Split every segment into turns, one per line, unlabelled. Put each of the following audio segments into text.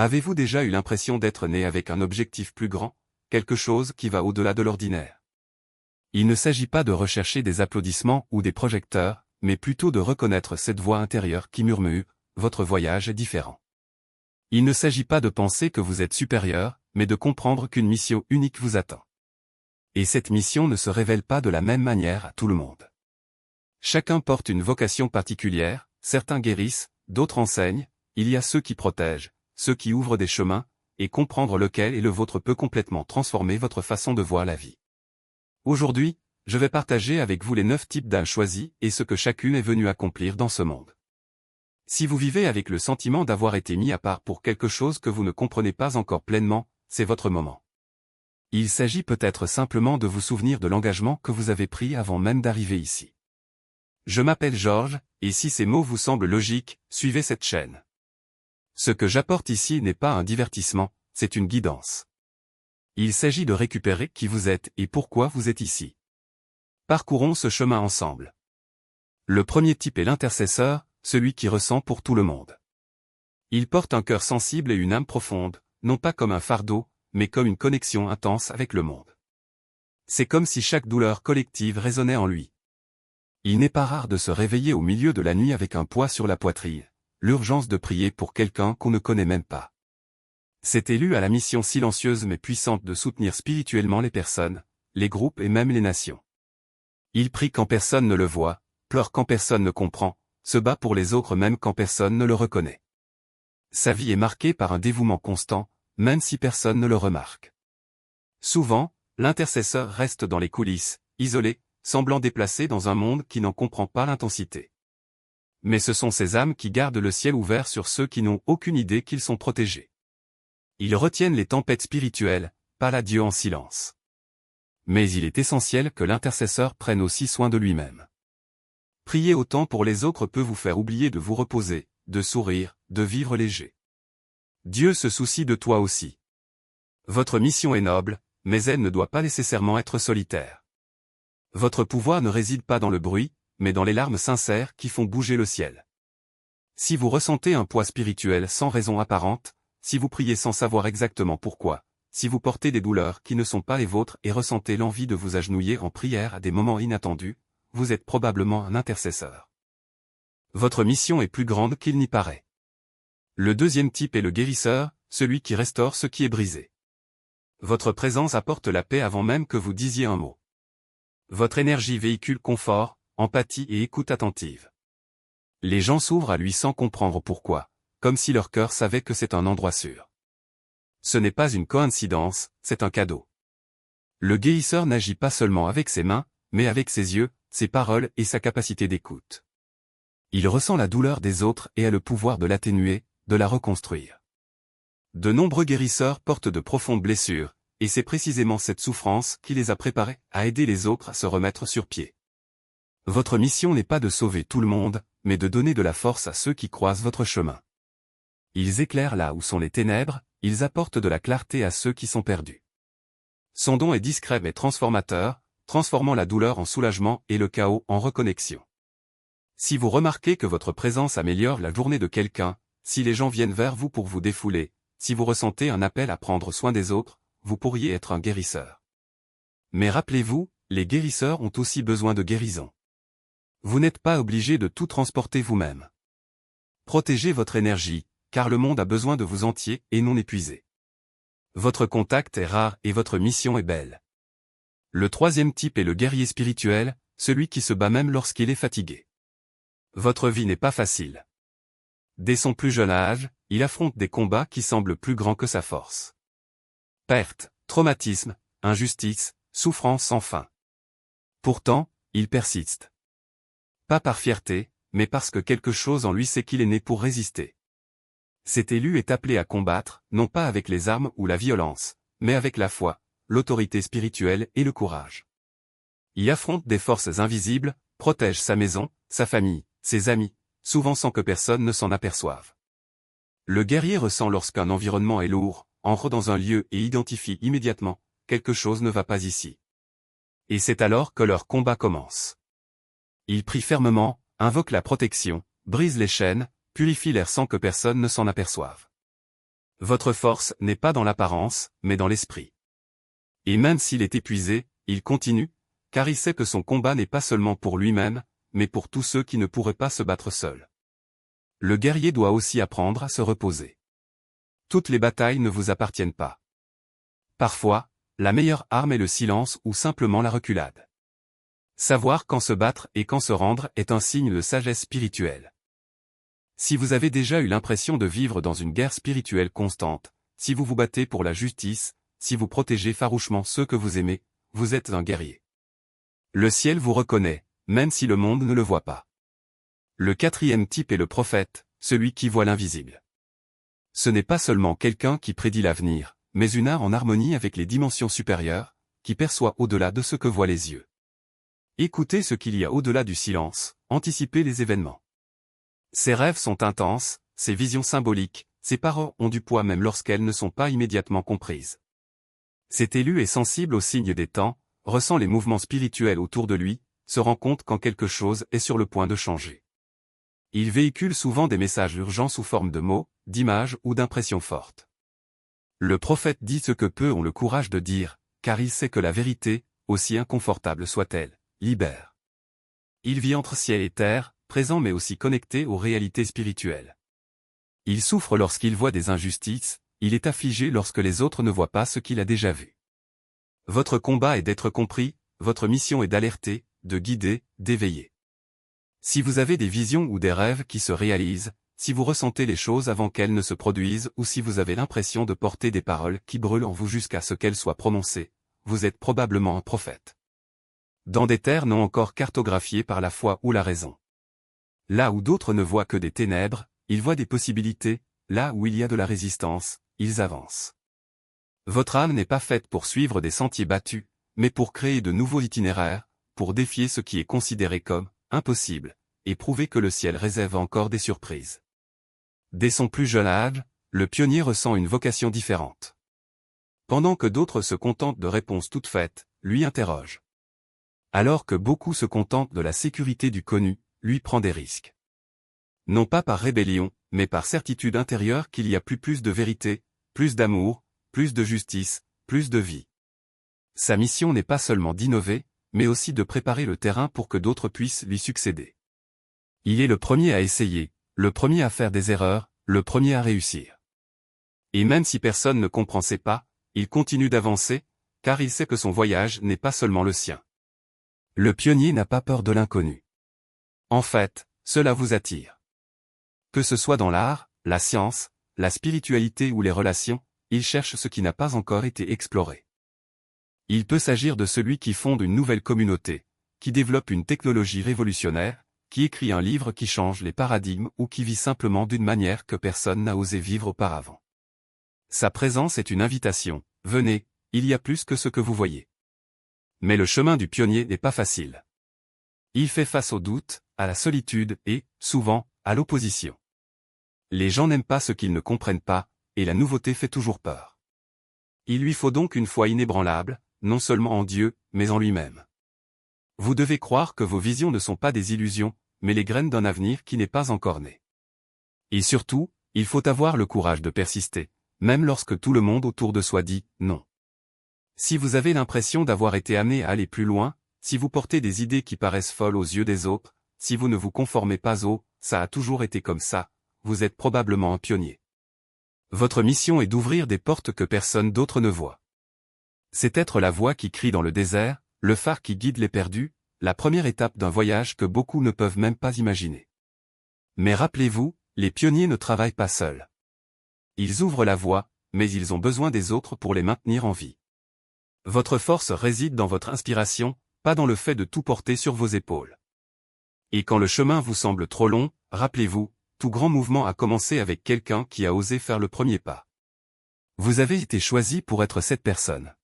Avez-vous déjà eu l'impression d'être né avec un objectif plus grand, quelque chose qui va au-delà de l'ordinaire? Il ne s'agit pas de rechercher des applaudissements ou des projecteurs, mais plutôt de reconnaître cette voix intérieure qui murmure « Votre voyage est différent ». Il ne s'agit pas de penser que vous êtes supérieur, mais de comprendre qu'une mission unique vous attend. Et cette mission ne se révèle pas de la même manière à tout le monde. Chacun porte une vocation particulière, certains guérissent, d'autres enseignent, il y a ceux qui protègent, ceux qui ouvrent des chemins, et comprendre lequel est le vôtre peut complètement transformer votre façon de voir la vie. Aujourd'hui, je vais partager avec vous les 9 types d'âmes choisis et ce que chacune est venue accomplir dans ce monde. Si vous vivez avec le sentiment d'avoir été mis à part pour quelque chose que vous ne comprenez pas encore pleinement, c'est votre moment. Il s'agit peut-être simplement de vous souvenir de l'engagement que vous avez pris avant même d'arriver ici. Je m'appelle Georges, et si ces mots vous semblent logiques, suivez cette chaîne. Ce que j'apporte ici n'est pas un divertissement, c'est une guidance. Il s'agit de récupérer qui vous êtes et pourquoi vous êtes ici. Parcourons ce chemin ensemble. Le premier type est l'intercesseur, celui qui ressent pour tout le monde. Il porte un cœur sensible et une âme profonde, non pas comme un fardeau, mais comme une connexion intense avec le monde. C'est comme si chaque douleur collective résonnait en lui. Il n'est pas rare de se réveiller au milieu de la nuit avec un poids sur la poitrine, l'urgence de prier pour quelqu'un qu'on ne connaît même pas. C'est élu à la mission silencieuse mais puissante de soutenir spirituellement les personnes, les groupes et même les nations. Il prie quand personne ne le voit, pleure quand personne ne comprend, se bat pour les autres même quand personne ne le reconnaît. Sa vie est marquée par un dévouement constant, même si personne ne le remarque. Souvent, l'intercesseur reste dans les coulisses, isolé, semblant déplacé dans un monde qui n'en comprend pas l'intensité. Mais ce sont ces âmes qui gardent le ciel ouvert sur ceux qui n'ont aucune idée qu'ils sont protégés. Ils retiennent les tempêtes spirituelles, parlent à Dieu en silence. Mais il est essentiel que l'intercesseur prenne aussi soin de lui-même. Prier autant pour les autres peut vous faire oublier de vous reposer, de sourire, de vivre léger. Dieu se soucie de toi aussi. Votre mission est noble, mais elle ne doit pas nécessairement être solitaire. Votre pouvoir ne réside pas dans le bruit, mais dans les larmes sincères qui font bouger le ciel. Si vous ressentez un poids spirituel sans raison apparente, si vous priez sans savoir exactement pourquoi, si vous portez des douleurs qui ne sont pas les vôtres et ressentez l'envie de vous agenouiller en prière à des moments inattendus, vous êtes probablement un intercesseur. Votre mission est plus grande qu'il n'y paraît. Le deuxième type est le guérisseur, celui qui restaure ce qui est brisé. Votre présence apporte la paix avant même que vous disiez un mot. Votre énergie véhicule confort, empathie et écoute attentive. Les gens s'ouvrent à lui sans comprendre pourquoi, comme si leur cœur savait que c'est un endroit sûr. Ce n'est pas une coïncidence, c'est un cadeau. Le guérisseur n'agit pas seulement avec ses mains, mais avec ses yeux, ses paroles et sa capacité d'écoute. Il ressent la douleur des autres et a le pouvoir de l'atténuer, de la reconstruire. De nombreux guérisseurs portent de profondes blessures, et c'est précisément cette souffrance qui les a préparés à aider les autres à se remettre sur pied. Votre mission n'est pas de sauver tout le monde, mais de donner de la force à ceux qui croisent votre chemin. Ils éclairent là où sont les ténèbres, ils apportent de la clarté à ceux qui sont perdus. Son don est discret mais transformateur, transformant la douleur en soulagement et le chaos en reconnexion. Si vous remarquez que votre présence améliore la journée de quelqu'un, si les gens viennent vers vous pour vous défouler, si vous ressentez un appel à prendre soin des autres, vous pourriez être un guérisseur. Mais rappelez-vous, les guérisseurs ont aussi besoin de guérison. Vous n'êtes pas obligé de tout transporter vous-même. Protégez votre énergie, car le monde a besoin de vous entier et non épuisé. Votre contact est rare et votre mission est belle. Le troisième type est le guerrier spirituel, celui qui se bat même lorsqu'il est fatigué. Votre vie n'est pas facile. Dès son plus jeune âge, il affronte des combats qui semblent plus grands que sa force. Perte, traumatisme, injustice, souffrance sans fin. Pourtant, il persiste. Pas par fierté, mais parce que quelque chose en lui sait qu'il est né pour résister. Cet élu est appelé à combattre, non pas avec les armes ou la violence, mais avec la foi, l'autorité spirituelle et le courage. Il affronte des forces invisibles, protège sa maison, sa famille, ses amis, souvent sans que personne ne s'en aperçoive. Le guerrier ressent lorsqu'un environnement est lourd, entre dans un lieu et identifie immédiatement, quelque chose ne va pas ici. Et c'est alors que leur combat commence. Il prie fermement, invoque la protection, brise les chaînes, purifie l'air sans que personne ne s'en aperçoive. Votre force n'est pas dans l'apparence, mais dans l'esprit. Et même s'il est épuisé, il continue, car il sait que son combat n'est pas seulement pour lui-même, mais pour tous ceux qui ne pourraient pas se battre seuls. Le guerrier doit aussi apprendre à se reposer. Toutes les batailles ne vous appartiennent pas. Parfois, la meilleure arme est le silence ou simplement la reculade. Savoir quand se battre et quand se rendre est un signe de sagesse spirituelle. Si vous avez déjà eu l'impression de vivre dans une guerre spirituelle constante, si vous vous battez pour la justice, si vous protégez farouchement ceux que vous aimez, vous êtes un guerrier. Le ciel vous reconnaît, même si le monde ne le voit pas. Le quatrième type est le prophète, celui qui voit l'invisible. Ce n'est pas seulement quelqu'un qui prédit l'avenir, mais une âme en harmonie avec les dimensions supérieures, qui perçoit au-delà de ce que voient les yeux. Écoutez ce qu'il y a au-delà du silence, anticipez les événements. Ses rêves sont intenses, ses visions symboliques, ses paroles ont du poids même lorsqu'elles ne sont pas immédiatement comprises. Cet élu est sensible aux signes des temps, ressent les mouvements spirituels autour de lui, se rend compte quand quelque chose est sur le point de changer. Il véhicule souvent des messages urgents sous forme de mots, d'images ou d'impressions fortes. Le prophète dit ce que peu ont le courage de dire, car il sait que la vérité, aussi inconfortable soit-elle, libère. Il vit entre ciel et terre, présent mais aussi connecté aux réalités spirituelles. Il souffre lorsqu'il voit des injustices, il est affligé lorsque les autres ne voient pas ce qu'il a déjà vu. Votre combat est d'être compris, votre mission est d'alerter, de guider, d'éveiller. Si vous avez des visions ou des rêves qui se réalisent, si vous ressentez les choses avant qu'elles ne se produisent ou si vous avez l'impression de porter des paroles qui brûlent en vous jusqu'à ce qu'elles soient prononcées, vous êtes probablement un prophète. Dans des terres non encore cartographiées par la foi ou la raison. Là où d'autres ne voient que des ténèbres, ils voient des possibilités, là où il y a de la résistance, ils avancent. Votre âme n'est pas faite pour suivre des sentiers battus, mais pour créer de nouveaux itinéraires, pour défier ce qui est considéré comme impossible, et prouver que le ciel réserve encore des surprises. Dès son plus jeune âge, le pionnier ressent une vocation différente. Pendant que d'autres se contentent de réponses toutes faites, lui interroge. Alors que beaucoup se contentent de la sécurité du connu, lui prend des risques. Non pas par rébellion, mais par certitude intérieure qu'il y a plus de vérité, plus d'amour, plus de justice, plus de vie. Sa mission n'est pas seulement d'innover, mais aussi de préparer le terrain pour que d'autres puissent lui succéder. Il est le premier à essayer, le premier à faire des erreurs, le premier à réussir. Et même si personne ne comprend ses pas, il continue d'avancer, car il sait que son voyage n'est pas seulement le sien. Le pionnier n'a pas peur de l'inconnu. En fait, cela vous attire. Que ce soit dans l'art, la science, la spiritualité ou les relations, il cherche ce qui n'a pas encore été exploré. Il peut s'agir de celui qui fonde une nouvelle communauté, qui développe une technologie révolutionnaire, qui écrit un livre qui change les paradigmes ou qui vit simplement d'une manière que personne n'a osé vivre auparavant. Sa présence est une invitation, venez, il y a plus que ce que vous voyez. Mais le chemin du pionnier n'est pas facile. Il fait face au doute, à la solitude et, souvent, à l'opposition. Les gens n'aiment pas ce qu'ils ne comprennent pas, et la nouveauté fait toujours peur. Il lui faut donc une foi inébranlable, non seulement en Dieu, mais en lui-même. Vous devez croire que vos visions ne sont pas des illusions, mais les graines d'un avenir qui n'est pas encore né. Et surtout, il faut avoir le courage de persister, même lorsque tout le monde autour de soi dit « non ». Si vous avez l'impression d'avoir été amené à aller plus loin, si vous portez des idées qui paraissent folles aux yeux des autres, si vous ne vous conformez pas au « ça a toujours été comme ça », vous êtes probablement un pionnier. Votre mission est d'ouvrir des portes que personne d'autre ne voit. C'est être la voix qui crie dans le désert, le phare qui guide les perdus, la première étape d'un voyage que beaucoup ne peuvent même pas imaginer. Mais rappelez-vous, les pionniers ne travaillent pas seuls. Ils ouvrent la voie, mais ils ont besoin des autres pour les maintenir en vie. Votre force réside dans votre inspiration, pas dans le fait de tout porter sur vos épaules. Et quand le chemin vous semble trop long, rappelez-vous, tout grand mouvement a commencé avec quelqu'un qui a osé faire le premier pas. Vous avez été choisi pour être cette personne.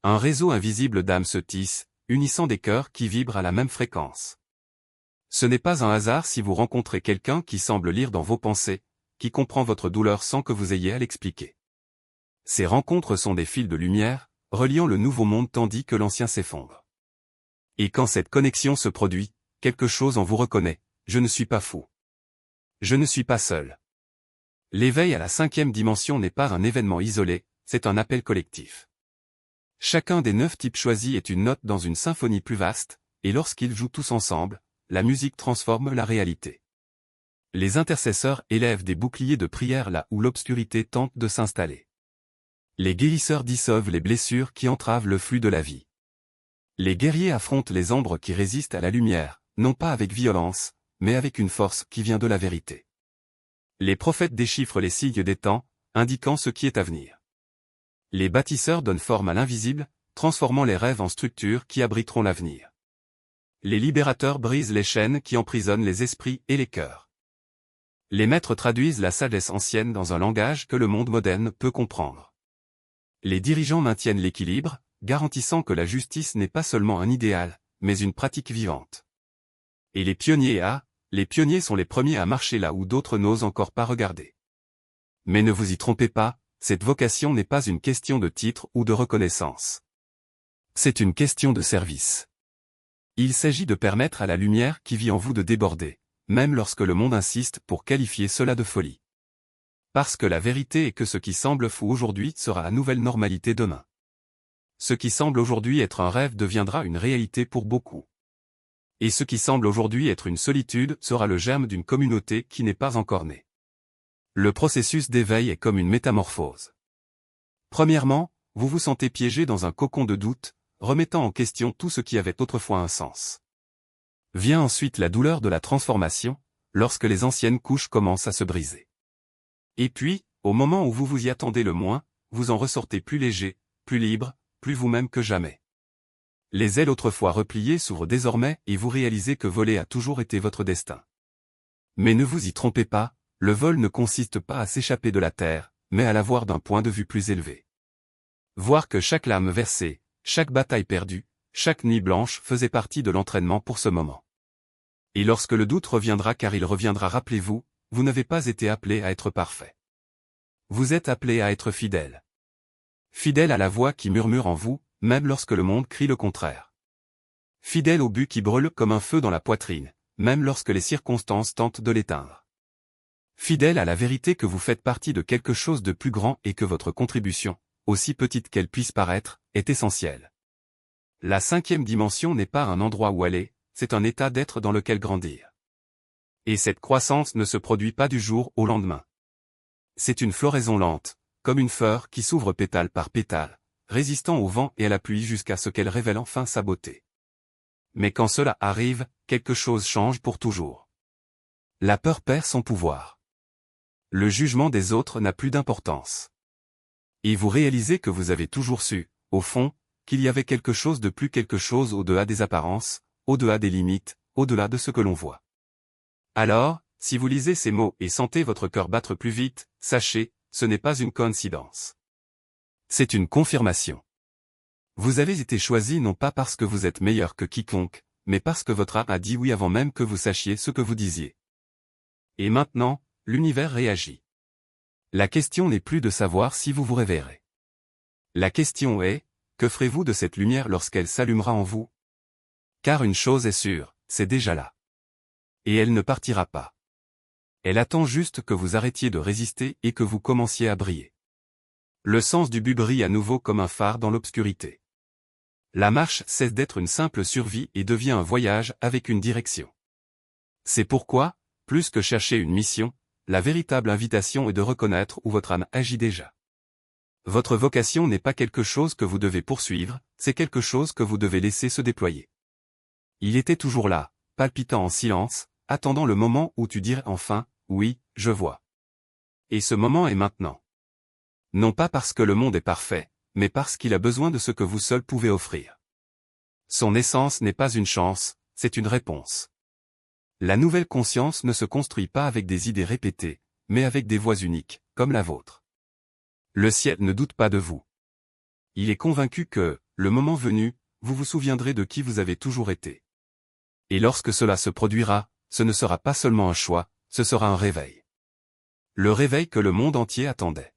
Un réseau invisible d'âmes se tisse, unissant des cœurs qui vibrent à la même fréquence. Ce n'est pas un hasard si vous rencontrez quelqu'un qui semble lire dans vos pensées, qui comprend votre douleur sans que vous ayez à l'expliquer. Ces rencontres sont des fils de lumière, reliant le nouveau monde tandis que l'ancien s'effondre. Et quand cette connexion se produit, quelque chose en vous reconnaît, je ne suis pas fou. Je ne suis pas seul. L'éveil à la 5e dimension n'est pas un événement isolé, c'est un appel collectif. Chacun des 9 types choisis est une note dans une symphonie plus vaste, et lorsqu'ils jouent tous ensemble, la musique transforme la réalité. Les intercesseurs élèvent des boucliers de prière là où l'obscurité tente de s'installer. Les guérisseurs dissolvent les blessures qui entravent le flux de la vie. Les guerriers affrontent les ombres qui résistent à la lumière, non pas avec violence, mais avec une force qui vient de la vérité. Les prophètes déchiffrent les signes des temps, indiquant ce qui est à venir. Les bâtisseurs donnent forme à l'invisible, transformant les rêves en structures qui abriteront l'avenir. Les libérateurs brisent les chaînes qui emprisonnent les esprits et les cœurs. Les maîtres traduisent la sagesse ancienne dans un langage que le monde moderne peut comprendre. Les dirigeants maintiennent l'équilibre, garantissant que la justice n'est pas seulement un idéal, mais une pratique vivante. Et les pionniers sont les premiers à marcher là où d'autres n'osent encore pas regarder. Mais ne vous y trompez pas, cette vocation n'est pas une question de titre ou de reconnaissance. C'est une question de service. Il s'agit de permettre à la lumière qui vit en vous de déborder, même lorsque le monde insiste pour qualifier cela de folie. Parce que la vérité est que ce qui semble fou aujourd'hui sera la nouvelle normalité demain. Ce qui semble aujourd'hui être un rêve deviendra une réalité pour beaucoup. Et ce qui semble aujourd'hui être une solitude sera le germe d'une communauté qui n'est pas encore née. Le processus d'éveil est comme une métamorphose. Premièrement, vous vous sentez piégé dans un cocon de doute, remettant en question tout ce qui avait autrefois un sens. Vient ensuite la douleur de la transformation, lorsque les anciennes couches commencent à se briser. Et puis, au moment où vous vous y attendez le moins, vous en ressortez plus léger, plus libre, plus vous-même que jamais. Les ailes autrefois repliées s'ouvrent désormais et vous réalisez que voler a toujours été votre destin. Mais ne vous y trompez pas, le vol ne consiste pas à s'échapper de la terre, mais à la voir d'un point de vue plus élevé. Voir que chaque larme versée, chaque bataille perdue, chaque nuit blanche faisait partie de l'entraînement pour ce moment. Et lorsque le doute reviendra car il reviendra, rappelez-vous, vous n'avez pas été appelé à être parfait. Vous êtes appelé à être fidèle. Fidèle à la voix qui murmure en vous, même lorsque le monde crie le contraire. Fidèle au but qui brûle comme un feu dans la poitrine, même lorsque les circonstances tentent de l'éteindre. Fidèle à la vérité que vous faites partie de quelque chose de plus grand et que votre contribution, aussi petite qu'elle puisse paraître, est essentielle. La 5e dimension n'est pas un endroit où aller, c'est un état d'être dans lequel grandir. Et cette croissance ne se produit pas du jour au lendemain. C'est une floraison lente, comme une fleur qui s'ouvre pétale par pétale, résistant au vent et à la pluie jusqu'à ce qu'elle révèle enfin sa beauté. Mais quand cela arrive, quelque chose change pour toujours. La peur perd son pouvoir. Le jugement des autres n'a plus d'importance. Et vous réalisez que vous avez toujours su, au fond, qu'il y avait quelque chose de plus, quelque chose au-delà des apparences, au-delà des limites, au-delà de ce que l'on voit. Alors, si vous lisez ces mots et sentez votre cœur battre plus vite, sachez, ce n'est pas une coïncidence. C'est une confirmation. Vous avez été choisi non pas parce que vous êtes meilleur que quiconque, mais parce que votre âme a dit oui avant même que vous sachiez ce que vous disiez. Et maintenant, l'univers réagit. La question n'est plus de savoir si vous vous réveillerez. La question est, que ferez-vous de cette lumière lorsqu'elle s'allumera en vous? Car une chose est sûre, c'est déjà là. Et elle ne partira pas. Elle attend juste que vous arrêtiez de résister et que vous commenciez à briller. Le sens du but brille à nouveau comme un phare dans l'obscurité. La marche cesse d'être une simple survie et devient un voyage avec une direction. C'est pourquoi, plus que chercher une mission, la véritable invitation est de reconnaître où votre âme agit déjà. Votre vocation n'est pas quelque chose que vous devez poursuivre, c'est quelque chose que vous devez laisser se déployer. Il était toujours là, palpitant en silence, attendant le moment où tu dirais enfin, oui, je vois. Et ce moment est maintenant. Non pas parce que le monde est parfait, mais parce qu'il a besoin de ce que vous seul pouvez offrir. Son essence n'est pas une chance, c'est une réponse. La nouvelle conscience ne se construit pas avec des idées répétées, mais avec des voix uniques, comme la vôtre. Le ciel ne doute pas de vous. Il est convaincu que, le moment venu, vous vous souviendrez de qui vous avez toujours été. Et lorsque cela se produira, ce ne sera pas seulement un choix, ce sera un réveil. Le réveil que le monde entier attendait.